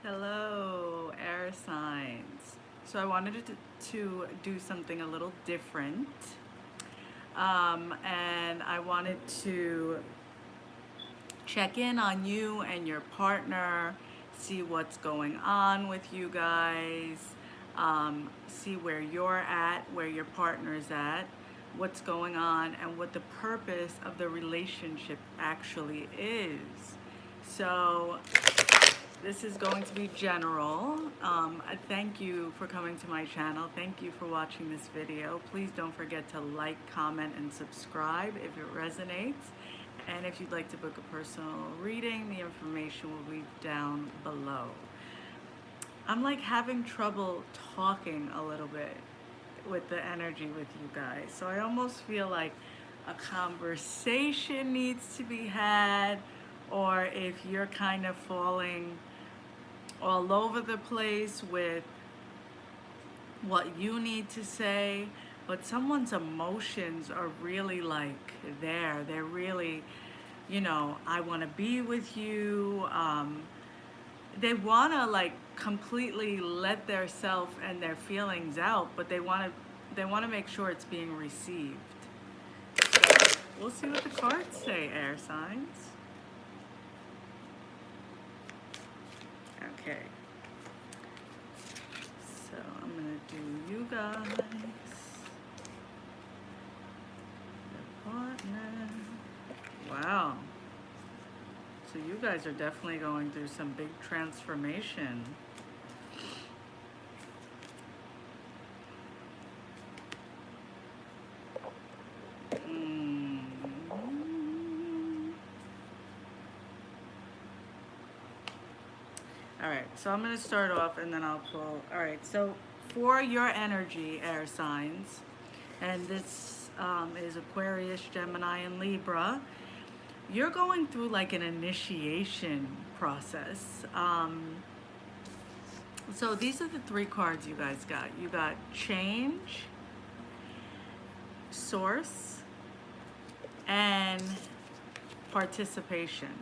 Hello, air signs. So I wanted to do something a little different. And I wanted to check in on you and your partner, see what's going on with you guys, see where you're at, where your partner's at, what's going on, and what the purpose of the relationship actually is. So, this is going to be general. I thank you for coming to my channel. Thank you for watching this video. Please don't forget to like, comment, and subscribe if it resonates. And if you'd like to book a personal reading, the information will be down below. I'm like having trouble talking a little bit with the energy with you guys. So I almost feel like a conversation needs to be had, or if you're kind of falling all over the place with what you need to say, but someone's emotions are really like there. They're really, I want to be with you. They want to like completely let their self and their feelings out, but they want to make sure it's being received. So we'll see what the cards say, air signs. Okay. So I'm gonna do you guys, your partner. Wow. So you guys are definitely going through some big transformation. Mm. All right, so I'm gonna start off and then I'll pull. All right, so for your energy, air signs, and this is Aquarius, Gemini, and Libra, you're going through like an initiation process. So these are the three cards you guys got. You got change, source, and participation.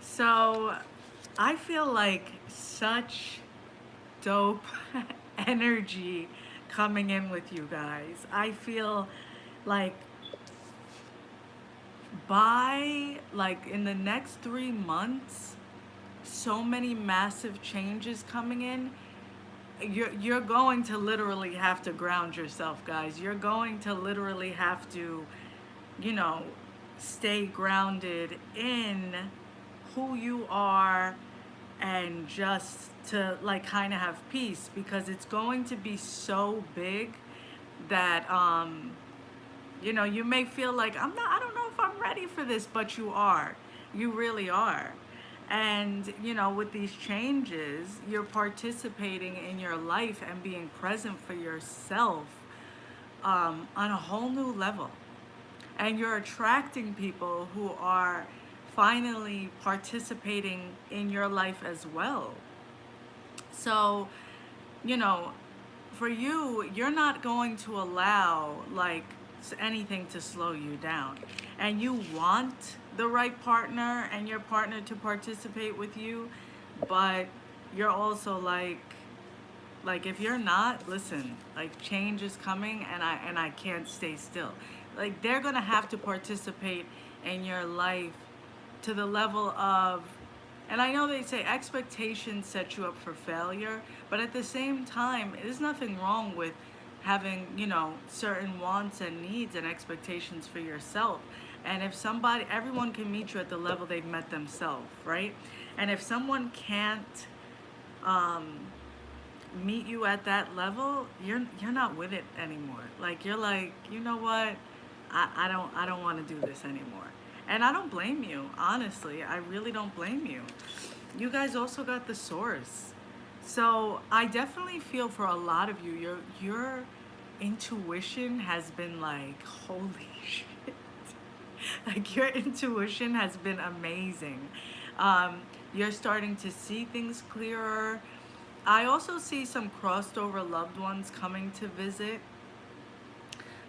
So I feel like such dope energy coming in with you guys. I feel like by like in the next 3 months, so many massive changes coming in. You're going to literally have to ground yourself, guys. You're going to literally have to, you know, stay grounded in who you are, and just to like kind of have peace, because it's going to be so big that you may feel like I don't know if I'm ready for this, but you are. You really are. And with these changes, you're participating in your life and being present for yourself on a whole new level. And you're attracting people who are finally participating in your life as well. So, you know, for you, you're not going to allow like anything to slow you down. And you want the right partner and your partner to participate with you, but you're also like if you're not, listen, like change is coming, and I can't stay still. Like they're going to have to participate in your life to the level of, and I know they say expectations set you up for failure, but at the same time, there's nothing wrong with having, certain wants and needs and expectations for yourself. And if everyone can meet you at the level they've met themselves, right? And if someone can't um, meet you at that level, you're not with it anymore. Like you're like, you know what? I don't want to do this anymore. And I don't blame you, honestly. I really don't blame you. You guys also got the source. So I definitely feel for a lot of you, your intuition has been like, holy shit. Like your intuition has been amazing. You're starting to see things clearer. I also see some crossed over loved ones coming to visit.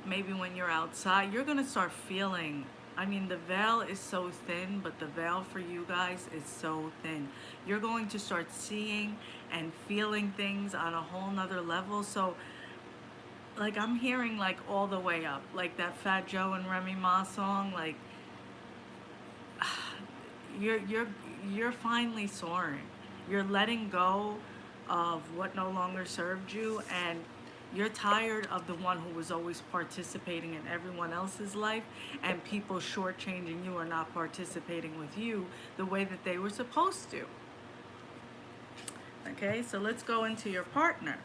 Maybe when you're outside, you're going to start feeling I mean, the veil is so thin, but the veil for you guys is so thin. You're going to start seeing and feeling things on a whole nother level. So, like, I'm hearing like all the way up, like that Fat Joe and Remy Ma song. Like, you're you're you're finally soaring. You're letting go of what no longer served you, and you're tired of the one who was always participating in everyone else's life, and people shortchanging you or not participating with you the way that they were supposed to. Okay, so let's go into your partner.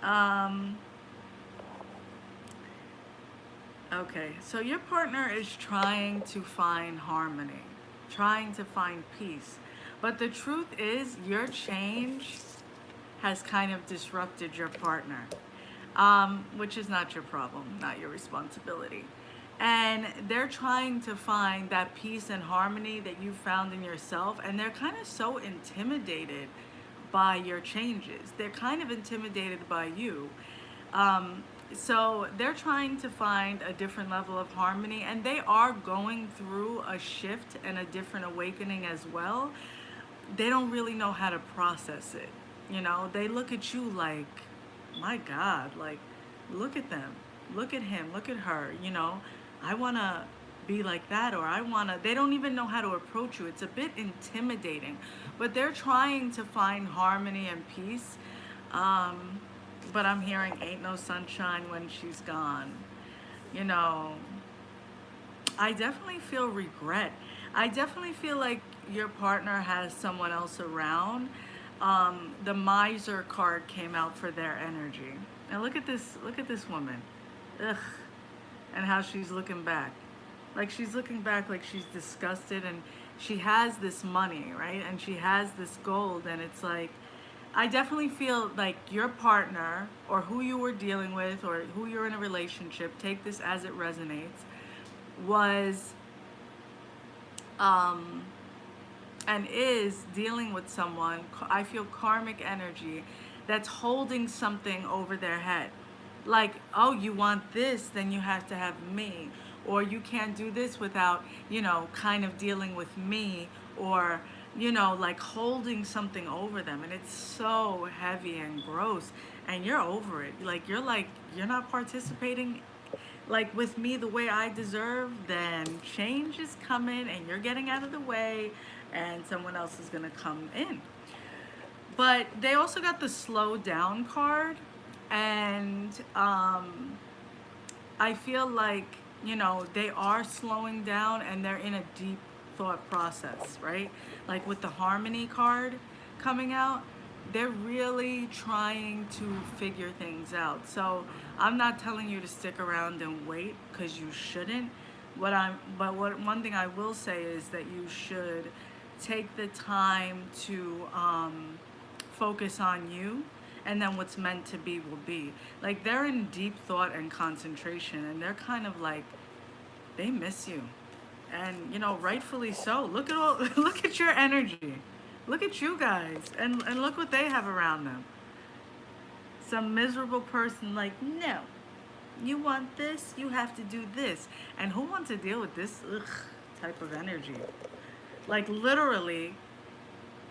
Um, okay, so your partner is trying to find harmony, trying to find peace. But the truth is, your change has kind of disrupted your partner, which is not your problem, not your responsibility. And they're trying to find that peace and harmony that you found in yourself, and they're kind of so intimidated by your changes. They're kind of intimidated by you. So they're trying to find a different level of harmony, and they are going through a shift and a different awakening as well. They don't really know how to process it. You know, they look at you like, my God, like, look at them, look at him, look at her, you know, I want to be like that, or I want to, they don't even know how to approach you. It's a bit intimidating, but they're trying to find harmony and peace. Um, but I'm hearing ain't no sunshine when she's gone. You know, I definitely feel regret. I definitely feel like your partner has someone else around. The miser card came out for their energy. And look at this woman. Ugh. And how she's looking back. Like she's looking back like she's disgusted, and she has this money, right? And she has this gold, and it's like I definitely feel like your partner or who you were dealing with or who you're in a relationship, take this as it resonates, was um and is dealing with someone, I feel karmic energy, that's holding something over their head. Like, oh, you want this, then you have to have me. Or you can't do this without, you know, kind of dealing with me. Or, you know, like holding something over them. And it's so heavy and gross. And you're over it. Like, you're not participating like with me the way I deserve, then change is coming and you're getting out of the way and someone else is gonna come in. But they also got the slow down card, and I feel like, you know, they are slowing down and they're in a deep thought process, right? Like with the harmony card coming out, they're really trying to figure things out. So I'm not telling you to stick around and wait, because you shouldn't. What one thing I will say is that you should take the time to focus on you, and then what's meant to be will be. Like they're in deep thought and concentration, and they're kind of like, they miss you, and you know, rightfully so. Look at all, look at your energy, look at you guys, and look what they have around them. Some miserable person like, no, you want this, you have to do this, and who wants to deal with this type of energy? Like literally,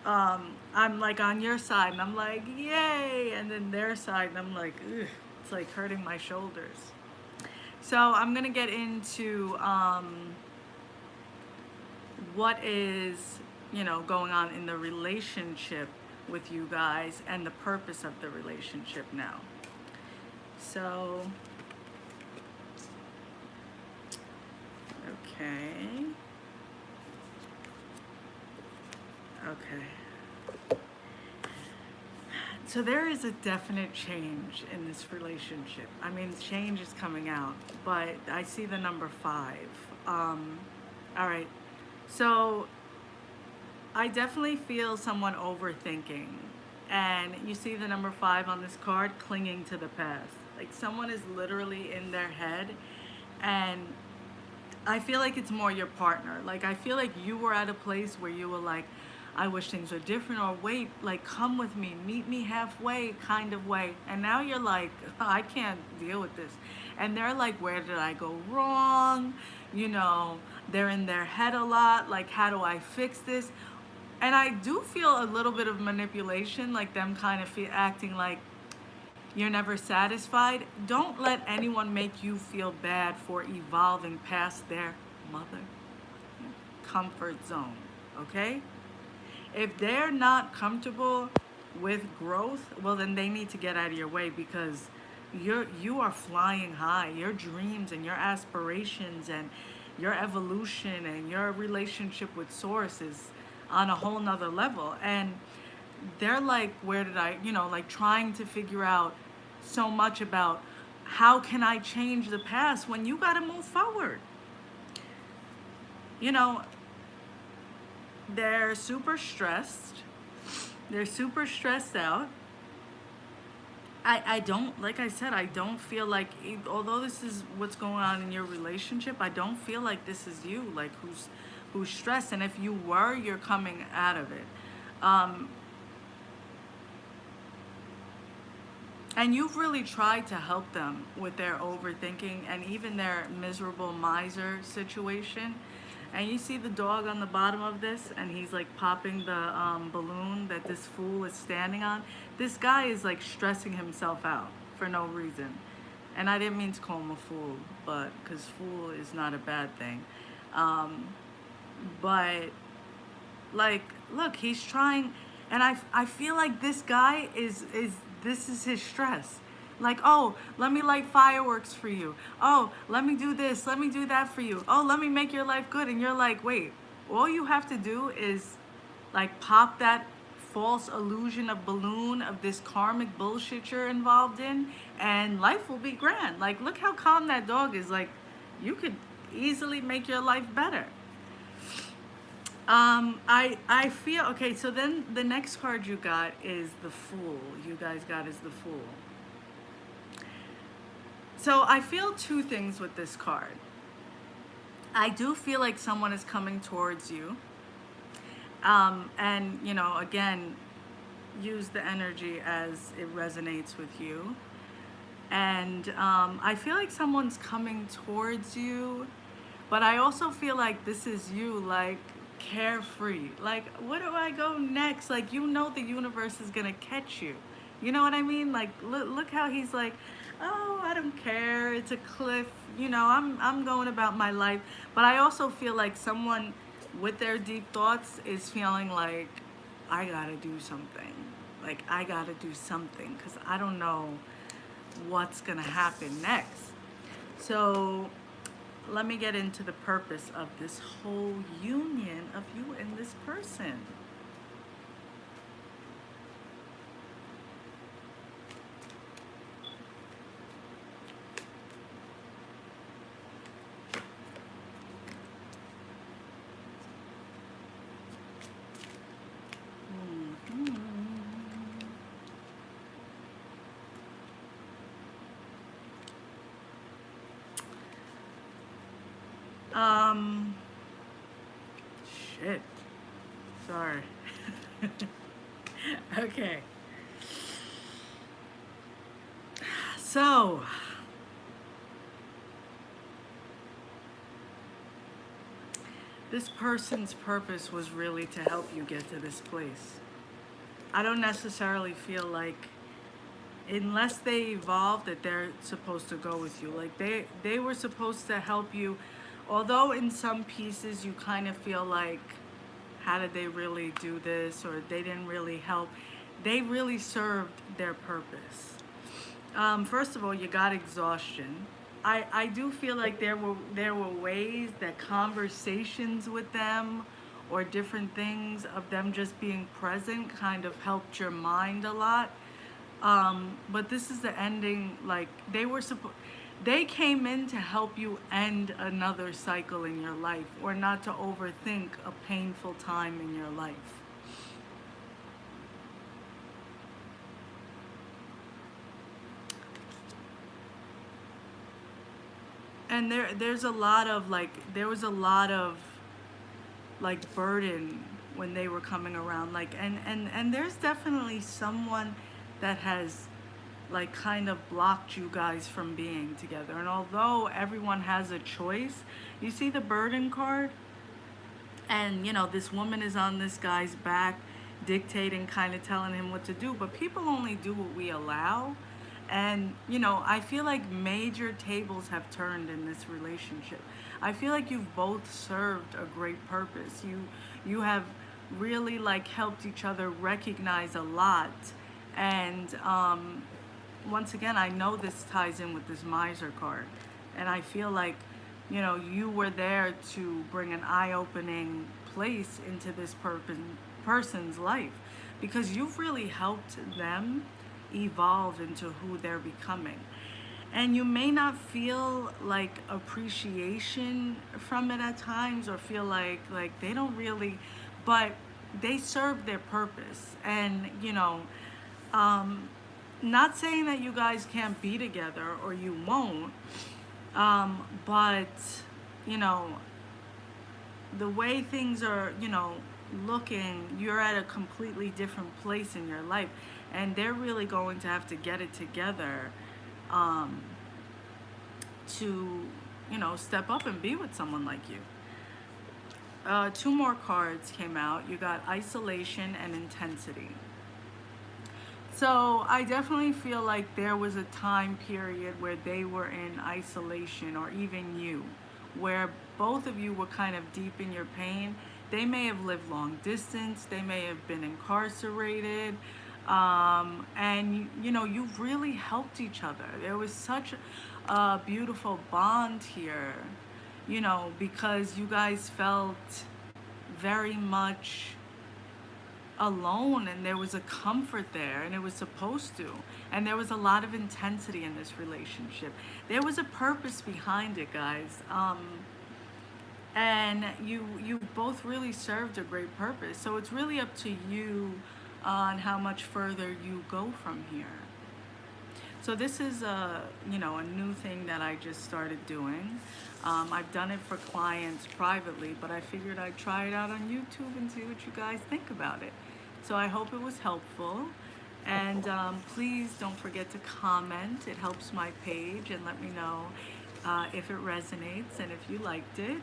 I'm like on your side and I'm like, yay, and then their side and I'm like, ugh, it's like hurting my shoulders. So I'm gonna get into what is, you know, going on in the relationship with you guys and the purpose of the relationship now. So, okay. Okay. So there is a definite change in this relationship. I mean, change is coming out, but I see the number 5. All right. So I definitely feel someone overthinking. And you see the number 5 on this card, clinging to the past. Like someone is literally in their head, and I feel like it's more your partner. Like I feel like you were at a place where you were like, I wish things were different, or wait, like come with me, meet me halfway kind of way. And now you're like, I can't deal with this. And they're like, where did I go wrong? you know, they're in their head a lot, like, how do I fix this? And I do feel a little bit of manipulation, like them kind of acting like you're never satisfied. Don't let anyone make you feel bad for evolving past their mother comfort zone, okay? If they're not comfortable with growth, well then they need to get out of your way, because you are flying high. Your dreams and your aspirations and your evolution and your relationship with source is on a whole nother level. And they're like, where did I, like trying to figure out so much about how can I change the past when you got to move forward. You know, they're super stressed. They're super stressed out. I don't, like I said, I don't feel like, although this is what's going on in your relationship, I don't feel like this is you, like who's stressed. And if you were, you're coming out of it. And you've really tried to help them with their overthinking and even their miserable miser situation. And you see the dog on the bottom of this, and he's like popping the balloon that this fool is standing on. This guy is like stressing himself out for no reason. And I didn't mean to call him a fool, but because fool is not a bad thing. But like, look, he's trying, and I feel like this guy is this is his stress. Like, oh, let me light fireworks for you. Oh, let me do this, let me do that for you. Oh, let me make your life good. And you're like, wait, all you have to do is like pop that false illusion of balloon of this karmic bullshit you're involved in, and life will be grand. Like, look how calm that dog is. Like, you could easily make your life better. I feel okay. So then the next card you got is the Fool. You guys got is the Fool. So I feel two things with this card. I do feel like someone is coming towards you. And, again, use the energy as it resonates with you. And I feel like someone's coming towards you, but I also feel like this is you, like, carefree. Like, where do I go next? Like, the universe is going to catch you. You know what I mean? Like, look how he's like, oh, I don't care. It's a cliff. I'm going about my life. But I also feel like someone with their deep thoughts is feeling like, I got to do something. Like, I got to do something because I don't know what's going to happen next. So let me get into the purpose of this whole union of you and this person. Shit. Sorry. Okay. So, this person's purpose was really to help you get to this place. I don't necessarily feel like, unless they evolve, that they're supposed to go with you. Like, they were supposed to help you, although in some pieces you kind of feel like, how did they really do this, or they didn't really help. They really served their purpose. First of all, you got exhaustion. I do feel like there were ways that conversations with them or different things of them just being present kind of helped your mind a lot. But this is the ending. Like, they came in to help you end another cycle in your life, or not to overthink a painful time in your life. And there was a lot of like burden when they were coming around, like, and there's definitely someone that has like kind of blocked you guys from being together. And although everyone has a choice, you see the burden card, and this woman is on this guy's back, dictating, kind of telling him what to do, but people only do what we allow. And I feel like major tables have turned in this relationship. I feel like you've both served a great purpose. You have really like helped each other recognize a lot. And once again, I know this ties in with this miser card, and I feel like you were there to bring an eye-opening place into this person's life, because you've really helped them evolve into who they're becoming. And you may not feel like appreciation from it at times, or feel like they don't really, but they serve their purpose. And not saying that you guys can't be together or you won't, but you know the way things are, looking, you're at a completely different place in your life, and they're really going to have to get it together, um, to, step up and be with someone like you. Two more cards came out. You got isolation and intensity. So I definitely feel like there was a time period where they were in isolation, or even you, where both of you were kind of deep in your pain. They may have lived long distance, they may have been incarcerated, and you've really helped each other. There was such a beautiful bond here, because you guys felt very much alone, and there was a comfort there, and it was supposed to, and there was a lot of intensity in this relationship. There was a purpose behind it, guys, and you both really served a great purpose. So it's really up to you on how much further you go from here. So this is a new thing that I just started doing. I've done it for clients privately, but I figured I'd try it out on YouTube and see what you guys think about it. So I hope it was helpful. And please don't forget to comment. It helps my page, and let me know if it resonates and if you liked it.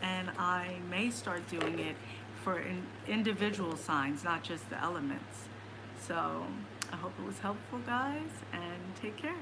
And I may start doing it for individual signs, not just the elements. So I hope it was helpful, guys, and take care.